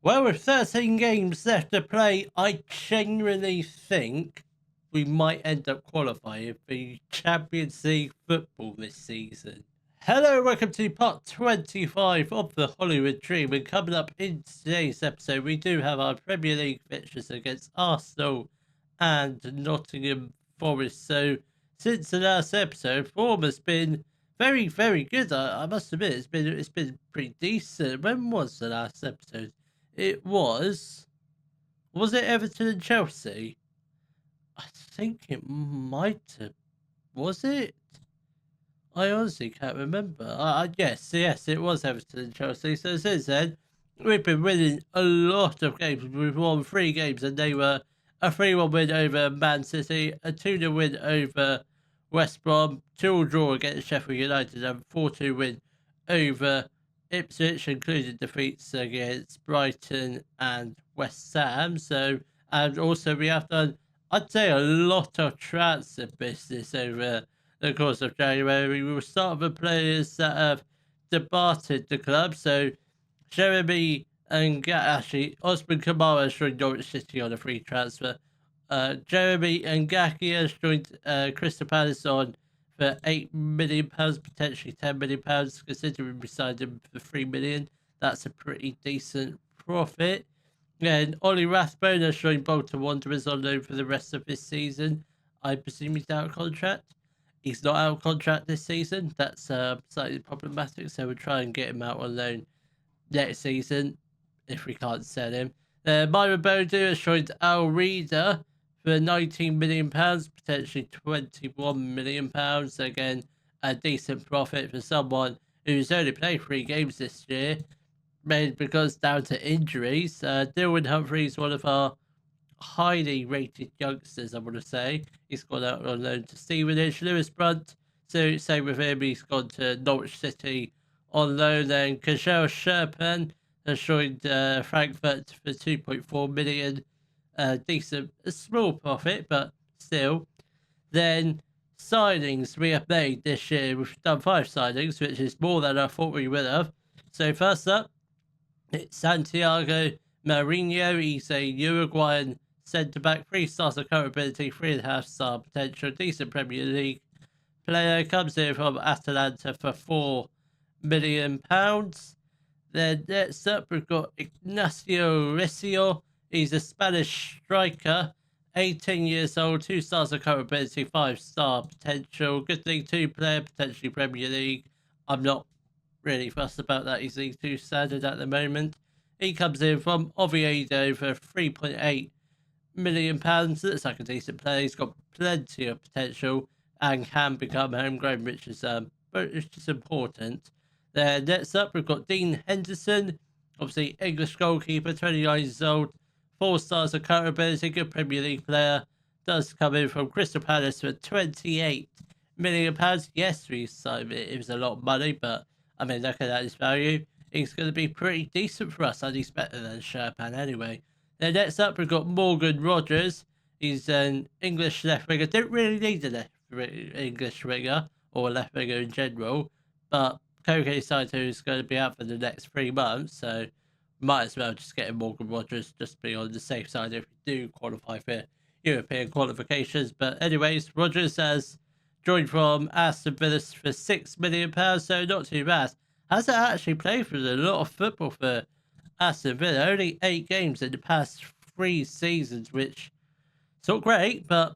Well, with 13 games left to play, I genuinely think we might end up qualifying for the Champions League football this season. Hello, welcome to part 25 of the Hollywood Dream. And coming up in today's episode, we do have our Premier League fixtures against Arsenal and Nottingham Forest. So, since the last episode, form has been very, very good. I must admit, it's been pretty decent. When was the last episode? It was it Everton and Chelsea? I think it might have. Was it? I honestly can't remember. Yes, it was Everton and Chelsea. So since then, we've been winning a lot of games. We've won 3 games, and they were a 3-1 win over Man City, a 2-0 win over West Brom, 2-2 draw against Sheffield United, and 4-2 win over Ipswich, including defeats against Brighton and West Ham. So, and also we have done, I'd say, a lot of transfer business over the course of January. We will start with the players that have departed the club. So, Jeremy and actually Osman Kamara has joined Norwich City on a free transfer. Jeremy Ngaki has joined Crystal Palace on for £8 million, potentially £10 million, considering we signed him for £3 million. That's a pretty decent profit. And Ollie Rathbone has joined Bolton Wanderers on loan for the rest of this season. I presume he's out of contract. He's not out of contract this season. That's slightly problematic, so we'll try and get him out on loan next season if we can't sell him. Myra Bodu has joined Al Reader for £19 million, potentially £21 million. Again, a decent profit for someone who's only played 3 games this year, mainly because down to injuries. Dylan Humphrey, one of our highly rated youngsters, I want to say. He's gone out on loan to Stevenage. Lewis Brunt, so same with him, he's gone to Norwich City on loan. Then Kajel Sherpan has joined Frankfurt for £2.4 million. Decent, a small profit, but still. Then signings we have made this year. We've done 5 signings, which is more than I thought we would have. So first up, it's Santiago Marinho. He's a Uruguayan centre-back, 3 stars of current ability, 3.5 star potential, decent Premier League player. Comes in from Atalanta for £4 million. Then next up, we've got Ignacio Recio. He's a Spanish striker, 18 years old, 2 stars of current ability, 5-star potential. Good League 2 player, potentially Premier League. I'm not really fussed about that. He's League 2 standard at the moment. He comes in from Oviedo for £3.8 million. Looks like a decent player. He's got plenty of potential and can become homegrown, which is important. Then next up, we've got Dean Henderson, obviously English goalkeeper, 29 years old, 4 stars of current ability, good Premier League player. Does come in from Crystal Palace for £28 million. Yes, we signed it. It was a lot of money, but I mean, look at his value. He's going to be pretty decent for us, and he's better than Sherpan anyway. Then next up, we've got Morgan Rogers. He's an English left winger. Don't really need a English winger or a left winger in general, but Koke Saito is going to be out for the next 3 months, so might as well just get Morgan Rogers, just be on the safe side if we do qualify for European qualifications. But anyways, Rogers has joined from Aston Villa for £6 million, so not too bad. Hasn't actually played for a lot of football for Aston Villa. Only 8 games in the past 3 seasons, which is not great, but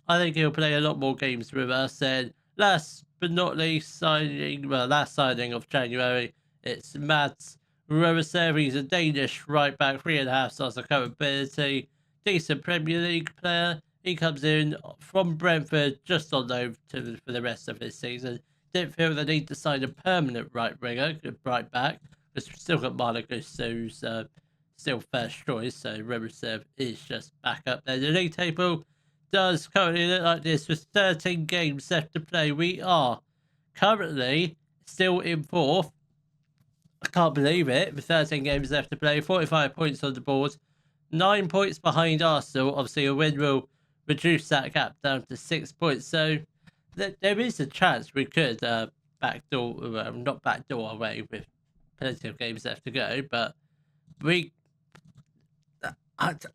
I think he'll play a lot more games with us. And last but not least, last signing of January, it's Mads Roerslev. He's a Danish right back, 3.5 stars of current ability, decent Premier League player. He comes in from Brentford just on loan for the rest of his season. Didn't feel the need to sign a permanent right winger, right back, because we've still got Marcus, who's still first choice, so Roerslev is just back up there. The league table does currently look like this with 13 games left to play. We are currently still in 4th. I can't believe it. With 13 games left to play, 45 points on the board, 9 points behind Arsenal. Obviously, a win will reduce that gap down to 6 points. So there is a chance we could not backdoor away with plenty of games left to go, but we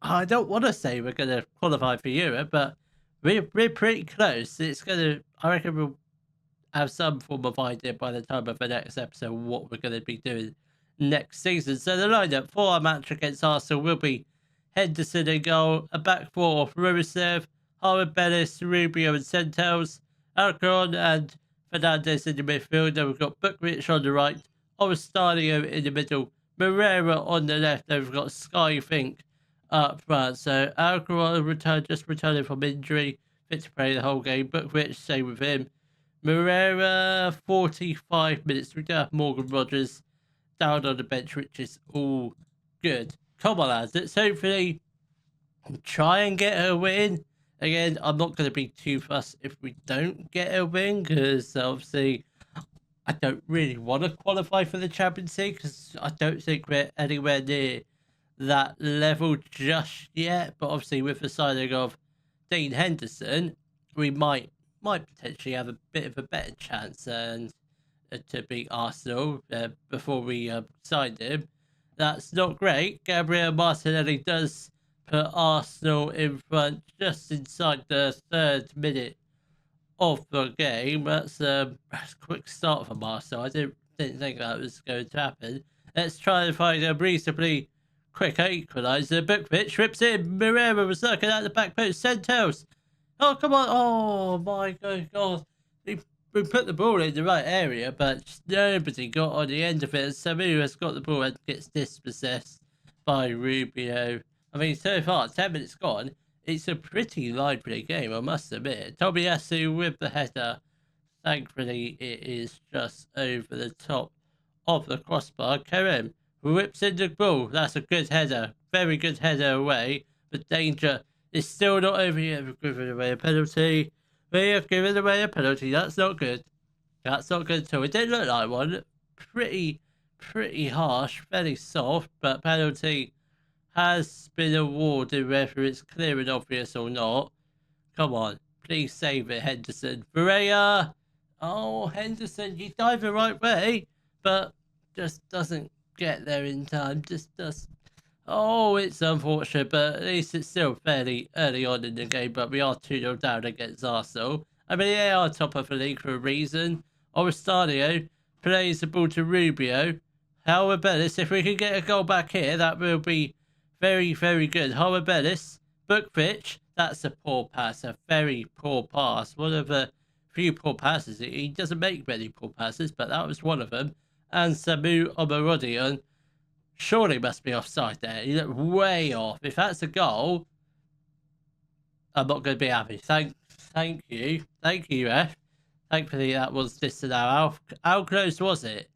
I don't want to say we're going to qualify for Europe, but we're pretty close. It's going to, I reckon we'll have some form of idea by the time of the next episode what we're going to be doing next season. So the lineup for our match against Arsenal will be Henderson in goal, a back four of Rusev, Harvard Bellis, Rubio and Centels, Alcaron and Fernandez in the midfield. Then we've got Bookrich on the right, Orestadio in the middle, Moreira on the left. Then we've got Sky Fink up front. So Alcaron just returning from injury, fit to play the whole game. Bookrich, same with him. Moreira, 45 minutes. We do have Morgan Rogers down on the bench, which is all good. Come on, lads. Let's hopefully try and get a win. Again, I'm not going to be too fussed if we don't get a win, because obviously I don't really want to qualify for the Champions League, because I don't think we're anywhere near that level just yet. But obviously with the signing of Dean Henderson, we might potentially have a bit of a better chance and to beat Arsenal before we signed him. That's not great. Gabriel Martinelli does put Arsenal in front just inside the 3rd minute of the game. That's a quick start from Arsenal. I didn't think that was going to happen. Let's try and find a reasonably quick equaliser. Bookwich rips in. Moreira was looking at the back post. Centels. Oh, come on. Oh, my God. We put the ball in the right area, but nobody got on the end of it. Samu has got the ball and gets dispossessed by Rubio. I mean, so far, 10 minutes gone. It's a pretty lively game, I must admit. Tomiyasu with the header. Thankfully, it is just over the top of the crossbar. Kerem whips in the ball. That's a good header. Very good header away. But danger is still not over yet. We've given away a penalty. We have given away a penalty. That's not good. That's not good at all. It didn't look like one. Pretty harsh. Very soft. But penalty has been awarded, whether it's clear and obvious or not. Come on. Please save it, Henderson. Varela. Oh, Henderson. You dive the right way. But just doesn't get there in time. Just does. Oh, it's unfortunate, but at least it's still fairly early on in the game, but we are 2-0 down against Arsenal. I mean, they are top of the league for a reason. Orestadio plays the ball to Rubio. Howard Bellis, if we can get a goal back here, that will be very, very good. Howard Bellis, Bookwich, that's a poor pass, a very poor pass. One of the few poor passes. He doesn't make many poor passes, but that was one of them. And Samu Omarodion surely must be offside there. He looked way off. If that's a goal, I'm not going to be happy. Thank you, ref. Thankfully, that was disallowed. How close was it?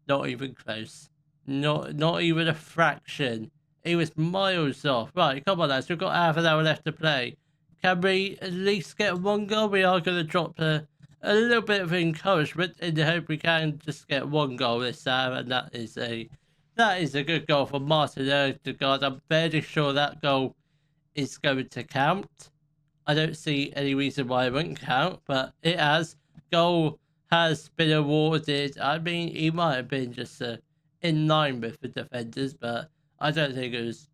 Not even close. Not even a fraction. He was miles off. Right, come on, lads. We've got half an hour left to play. Can we at least get one goal? We are going to drop a little bit of encouragement in the hope we can just get one goal this time, and that is a good goal for Martin Odegaard. I'm fairly sure that goal is going to count. I don't see any reason why it wouldn't count, but it has. Goal has been awarded. I mean, he might have been just in line with the defenders, but I don't think it was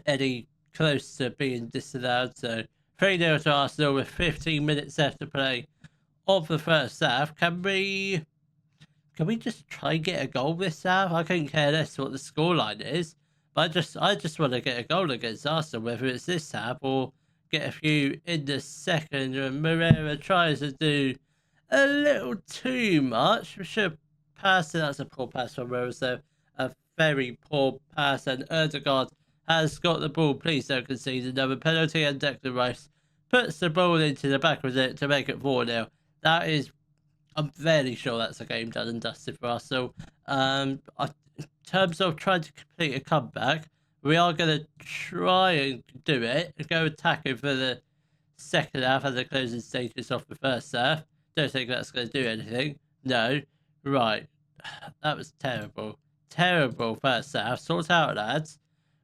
any close to being disallowed. So 3-0 to Arsenal with 15 minutes left to play of the first half. Can we just try and get a goal this half? I couldn't care less what the scoreline is, but I just want to get a goal against Arsenal, whether it's this half or get a few in the second. And Moreira tries to do a little too much. We should pass it. That's a poor pass from Moreira. So a very poor pass, and Odegaard has got the ball. Please don't concede another penalty, and Declan Rice puts the ball into the back of it to make it 4-0. That is, I'm fairly sure that's a game done and dusted for us. So, in terms of trying to complete a comeback, we are going to try and do it and go attacking for the second half and the closing stages of the first half. Don't think that's going to do anything. No. Right. That was terrible. Terrible first half. Sort out, lads.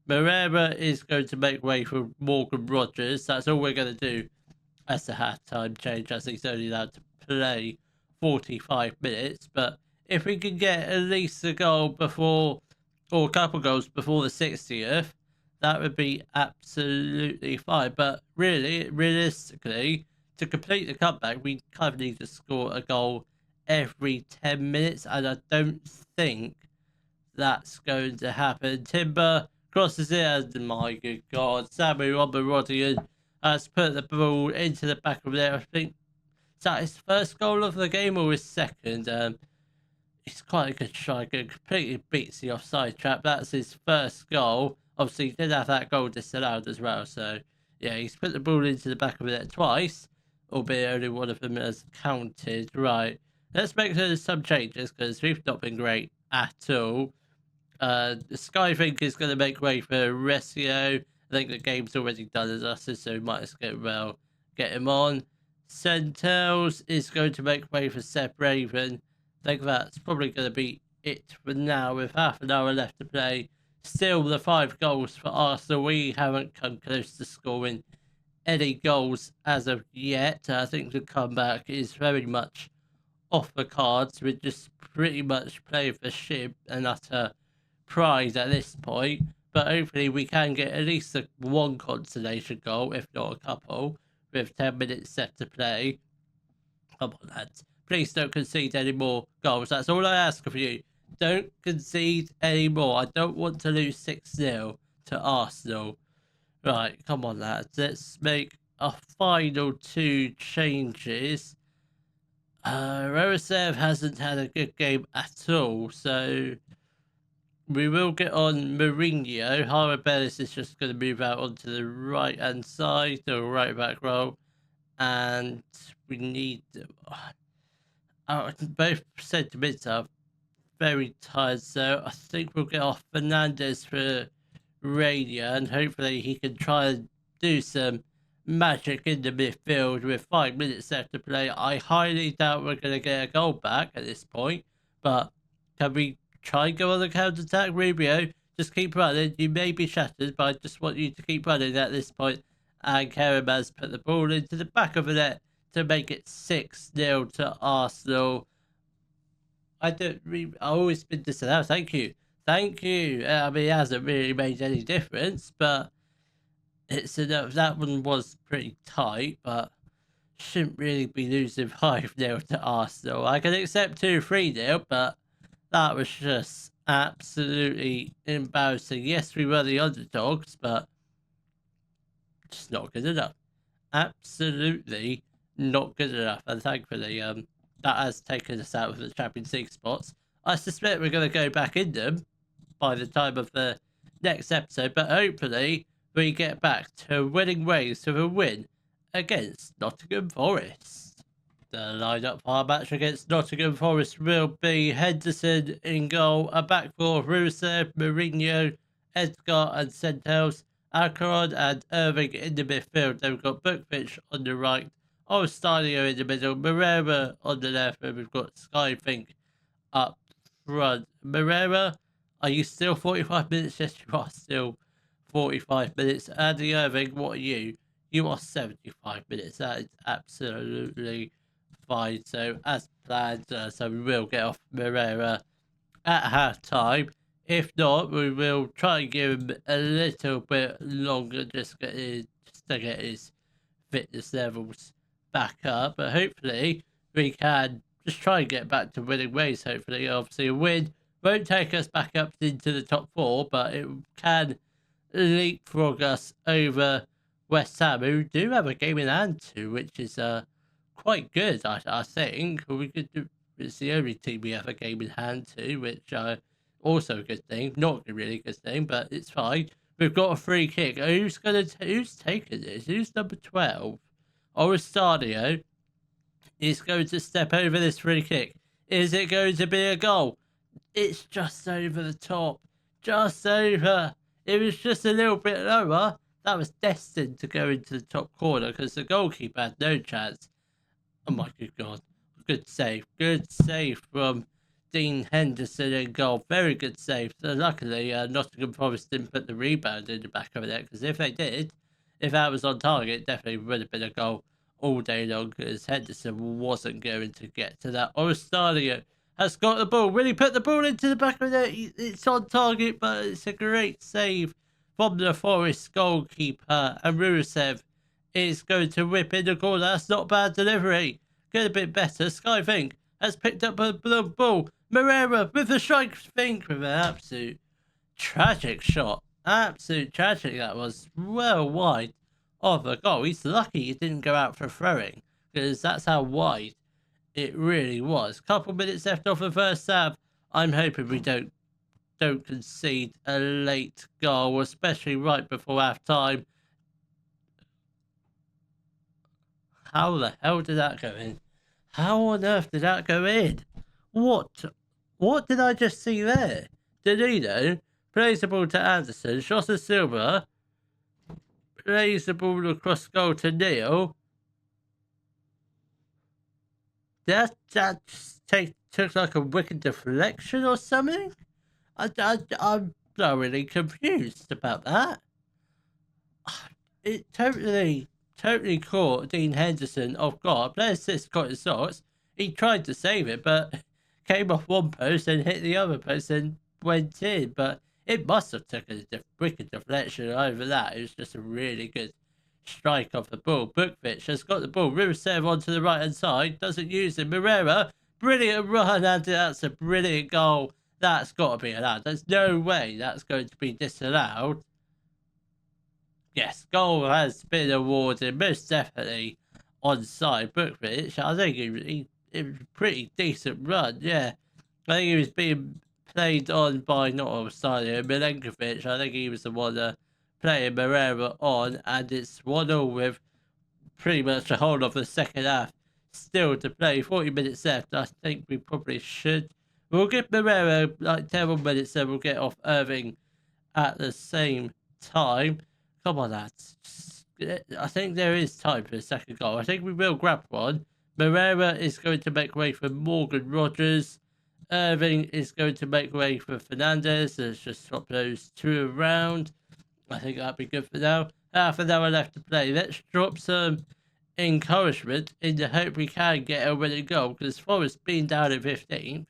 Moreira is going to make way for Morgan Rogers. That's all we're going to do as a half-time change, as he's only allowed to play 45 minutes. But if we can get at least a goal before, or a couple goals before the 60th, that would be absolutely fine. But really, realistically, to complete the comeback, we kind of need to score a goal every 10 minutes, and I don't think that's going to happen. Timber crosses it, and my good God, Samu Oberodian has put the ball into the back of there. I think, is that his first goal of the game or his second? He's quite a good striker, completely beats the offside trap. That's his first goal. Obviously, he did have that goal disallowed as well. So, yeah, he's put the ball into the back of it twice, albeit only one of them has counted. Right, let's make some changes because we've not been great at all. The Skyfink is going to make way for Resio. I think the game's already done as us, so we might as well get him on. Centels is going to make way for Seb Raven. I think that's probably going to be it for now with half an hour left to play. Still the 5 goals for Arsenal. We haven't come close to scoring any goals as of yet. I think the comeback is very much off the cards. We're just pretty much playing for ship and utter pride at this point. But hopefully we can get at least one consolation goal, if not a couple, with 10 minutes left to play. Come on, lads. Please don't concede any more goals. That's all I ask of you. Don't concede any more. I don't want to lose 6-0 to Arsenal. Right, come on, lads. Let's make a final 2 changes. Rosev hasn't had a good game at all, so we will get on Mourinho. Harabellis is just going to move out onto the right-hand side, the right back role, and we need both centre mids are very tired, so I think we'll get off Fernandez for Rainier, and hopefully he can try and do some magic in the midfield with 5 minutes left to play. I highly doubt we're going to get a goal back at this point, but can we try and go on the counter attack? Rubio, just keep running. You may be shattered, but I just want you to keep running at this point. And Karamaz put the ball into the back of the net to make it 6-0 to Arsenal. I've always been disallowed. Thank you. Thank you. I mean, it hasn't really made any difference, but it's enough. That one was pretty tight, but shouldn't really be losing 5-0 to Arsenal. I can accept 2-3-0, but that was just absolutely embarrassing. Yes, we were the underdogs, but just not good enough. Absolutely not good enough. And thankfully, that has taken us out of the Champions League spots. I suspect we're going to go back in them by the time of the next episode, but hopefully we get back to winning ways to a win against Nottingham Forest. The lineup for our match against Nottingham Forest will be Henderson in goal, a back four, Rusev, Mourinho, Edgar and Centels, Alcaron and Irving in the midfield. Then we've got Bookfish on the right, Stadio in the middle, Moreira on the left, and we've got Skyfink up front. Moreira, are you still 45 minutes? Yes, you are still 45 minutes. Andy Irving, what are you? You are 75 minutes. That is absolutely fine. So, as planned, so we will get off Moreira at half time. If not, we will try and give him a little bit longer just to get his fitness levels back up. But hopefully, we can just try and get back to winning ways. Hopefully, obviously, a win won't take us back up into the top 4, but it can leapfrog us over West Ham, who do have a game in hand too, which is quite good. I think we could do. It's the only team we have a game in hand to, which also a good thing. Not a really good thing, but it's fine. We've got a free kick. Who's taking this? Who's number 12? Stadio is going to step over this free kick. Is it going to be a goal? It's just over the top. Just over. It was just a little bit lower. That was destined to go into the top corner because the goalkeeper had no chance. Oh my good God. Good save. Good save from Dean Henderson in goal. Very good save. So luckily, Nottingham Forest didn't put the rebound in the back of it, because if they did, if that was on target, definitely would have been a goal all day long, because Henderson wasn't going to get to that. Stadio has got the ball. Really put the ball into the back of it. It's on target, but it's a great save from the Forest goalkeeper, and Rusev is going to whip in the corner. That's not bad delivery. Get a bit better. Skyfink has picked up a ball. Moreira with the strike think with an absolute tragic shot. Absolute tragic that was. Well wide of a goal. He's lucky it didn't go out for throwing, because that's how wide it really was. Couple minutes left off the first half. I'm hoping we don't concede a late goal, especially right before half time. How the hell did that go in? How on earth did that go in? What did I just see there? Danilo plays the ball to Anderson. Shota Silva plays the ball across goal to Neil. That took like a wicked deflection or something? I'm thoroughly confused about that. It totally caught Dean Henderson off guard. Player 6 got his socks. He tried to save it, but came off one post and hit the other post and went in. But it must have taken a wicked deflection over that. It was just a really good strike off the ball. Bukvich has got the ball. Rusev onto the right hand side. Doesn't use it. Moreira, brilliant run, and that's a brilliant goal. That's got to be allowed. There's no way that's going to be disallowed. Yes, goal has been awarded, most definitely onside. Bukvich, I think it was a pretty decent run, yeah. I think he was being played on by, not Ostadio, Milenkovic. I think he was the one playing Moreira on, and it's 1-1 with pretty much the whole of the second half still to play. 40 minutes left. I think we probably should. We'll give Moreira like 10 more minutes, then we'll get off Irving at the same time. Come on, lads. I think there is time for a second goal. I think we will grab one. Moreira is going to make way for Morgan Rogers. Irving is going to make way for Fernandez. Let's just swap those two around. I think that'd be good for now. Half an hour left to play. Let's drop some encouragement in the hope we can get a winning goal, because Forest being down at 15th,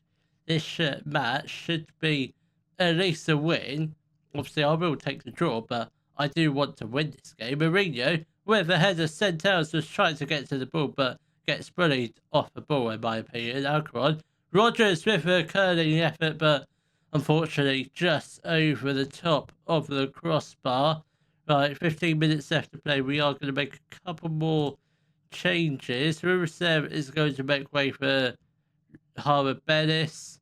this match should be at least a win. Obviously, I will take the draw, but I do want to win this game. Mourinho, with the header, Centels was trying to get to the ball, but gets bullied off the ball, in my opinion. Alcaron. Rogers with a curling effort, but unfortunately just over the top of the crossbar. Right, 15 minutes left to play. We are going to make a couple more changes. Rusev is going to make way for Harvard Bennis.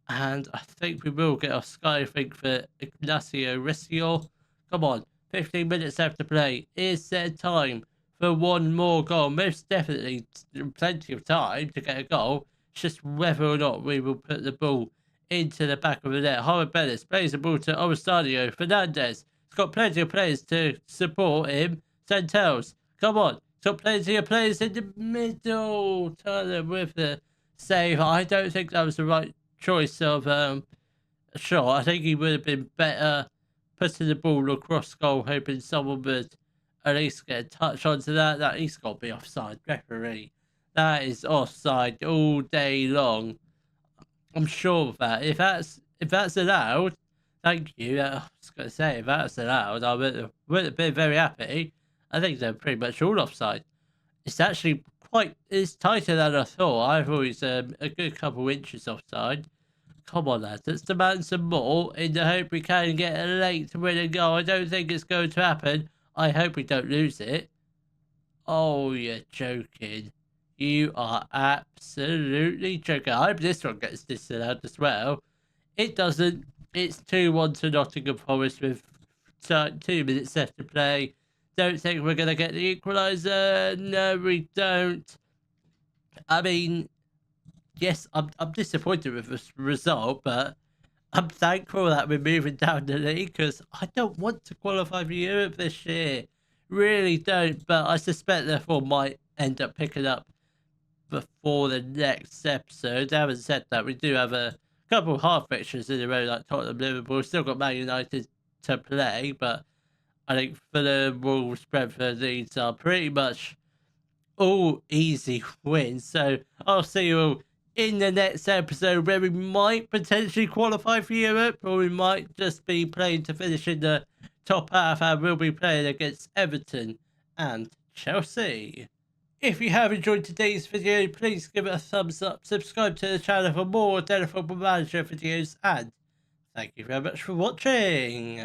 And I think we will get off Sky, I think, for Ignacio Riccio. Come on, 15 minutes left to play. Is there time for one more goal? Most definitely plenty of time to get a goal. It's just whether or not we will put the ball into the back of the net. Harvard Bennis plays the ball to Ostadio. Fernandez. He's got plenty of players to support him. Centels, come on. He's got plenty of players in the middle. Turner with the save. I don't think that was the right choice of shot. I think he would have been better putting the ball across goal, hoping someone would at least get a touch onto that. That he's got to be offside. Referee, that is offside all day long. I'm sure of that. If that's allowed, thank you. I was going to say, if that's allowed, I would have been very happy. I think they're pretty much all offside. It's actually it's tighter than I thought. I thought it was a good couple inches offside. Come on, lads. Let's demand some more in the hope we can get a late winning goal. I don't think it's going to happen. I hope we don't lose it. Oh, you're joking. You are absolutely joking. I hope this one gets disallowed as well. It doesn't. It's 2-1 to Nottingham Forest with 2 minutes left to play. Don't think we're going to get the equaliser. No, we don't. I mean, yes, I'm disappointed with this result, but I'm thankful that we're moving down the league, because I don't want to qualify for Europe this year. Really don't, but I suspect therefore might end up picking up before the next episode. Having said that, we do have a couple of hard fixtures in a row, like Tottenham, Liverpool. Still got Man United to play, but I think Fulham, Wolves, Brentford, these are pretty much all easy wins. So I'll see you all in the next episode, where we might potentially qualify for Europe, or we might just be playing to finish in the top half I will be playing against Everton and Chelsea. If you have enjoyed today's video, please give it a thumbs up, subscribe to the channel for more Daily Football Manager videos, and thank you very much for watching.